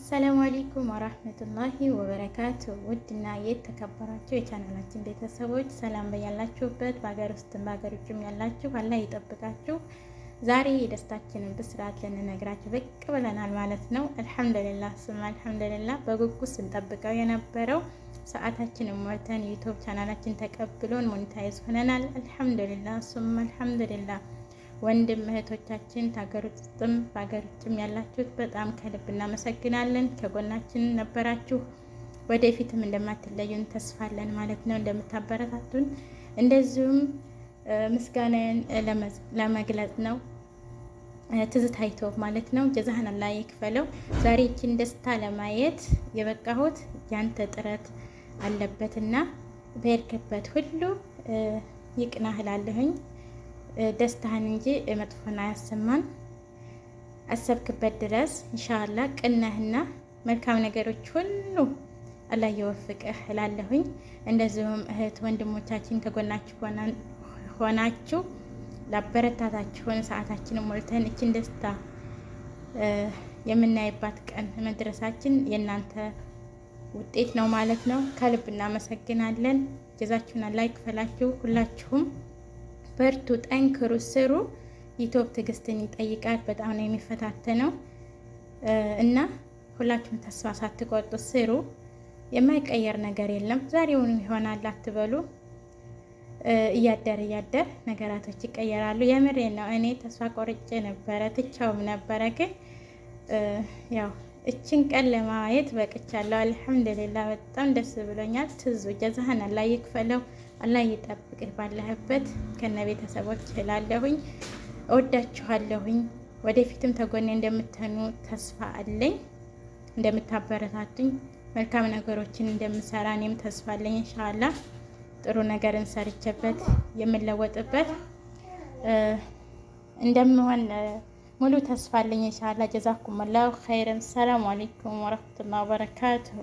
ሰላም አለይኩም ወራህመቱላሂ ወበረካቱ። ውድና የተከበራችሁ የቻናላችን ቤተሰቦች ሰላም በያላችሁበት በሀገር ውስጥም በሀገር ውጭም ያላችሁ አላህ ይጠብቃችሁ። ዛሬ የደስታችንን ብስራት ልንነግራችሁ ብቅ ብለናል ማለት ነው። አልሐምዱሊላህ ስም አልሐምዱሊላህ። በጉጉት ስንጠብቀው የነበረው ሰዓታችንን ሞልተን ዩቲዩብ ቻናላችን ተቀብሎን ሞኔታይዝ ሆነናል። አልሐምዱሊላህ ስም አልሐምዱሊላህ። ወንድም እህቶቻችን ሀገር ውስጥም በሀገር ውጭም ያላችሁት በጣም ከልብ እናመሰግናለን። ከጎናችን ነበራችሁ፣ ወደፊትም እንደማትለዩን ተስፋለን ማለት ነው። እንደምታበረታቱን እንደዚሁም ምስጋናን ለመግለጽ ነው። ትዝታ ዩቲዩብ ማለት ነው። ጀዛህን አላህ ይክፈለው። ዛሬ ይህችን ደስታ ለማየት የበቃሁት ያንተ ጥረት አለበትና በሄድክበት ሁሉ ይቅናህ እላለሁኝ። ደስታህን እንጂ መጥፎን አያሰማን። አሰብክበት ድረስ ኢንሻአላህ ቅናህና መልካም ነገሮች ሁሉ አላህ ይወፍቅህ እላለሁኝ። እንደዚሁም እህት ወንድሞቻችን ከጎናችሁ ሆናችሁ ላበረታታችሁን ሰዓታችንን ሞልተን እችን ደስታ የምናይባት ቀን መድረሳችን የእናንተ ውጤት ነው ማለት ነው። ከልብ እናመሰግናለን። ጀዛችሁን አላህ ይክፈላችሁ። ሁላችሁም በርቱ፣ ጠንክሩ፣ ስሩ። ዩቲዩብ ትዕግስትን ይጠይቃል። በጣም ነው የሚፈታተነው እና ሁላችሁም ተስፋ ሳትቆርጡ ስሩ። የማይቀየር ነገር የለም። ዛሬውን ይሆናል አትበሉ። እያደር ነገራቶች ይቀየራሉ። የምሬ ነው። እኔ ተስፋ ቆርጬ ነበረ፣ ትቻውም ነበረ፣ ግን ያው እችን ቀን ለማየት በቅቻለሁ። አልሐምዱሊላህ በጣም ደስ ብሎኛል። ትዙ ጀዛህን አላህ ይክፈለው። አላህ ይጠብቅህ ባለህበት ከነ ቤተሰቦች እላለሁኝ። እወዳችኋለሁኝ። ወደፊትም ተጎኔ እንደምትሆኑ ተስፋ አለኝ። እንደምታበረታቱኝ መልካም ነገሮችን እንደምሰራ እኔም ተስፋ አለኝ። ኢንሻአላህ ጥሩ ነገር እንሰርቼበት የምለወጥበት እንደምሆን ሙሉ ተስፋ አለኝ። ኢንሻአላህ ጀዛኩም አላሁ ኸይረን። ሰላም አለይኩም ወራህመቱላሂ ወበረካቱሁ።